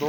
2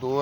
2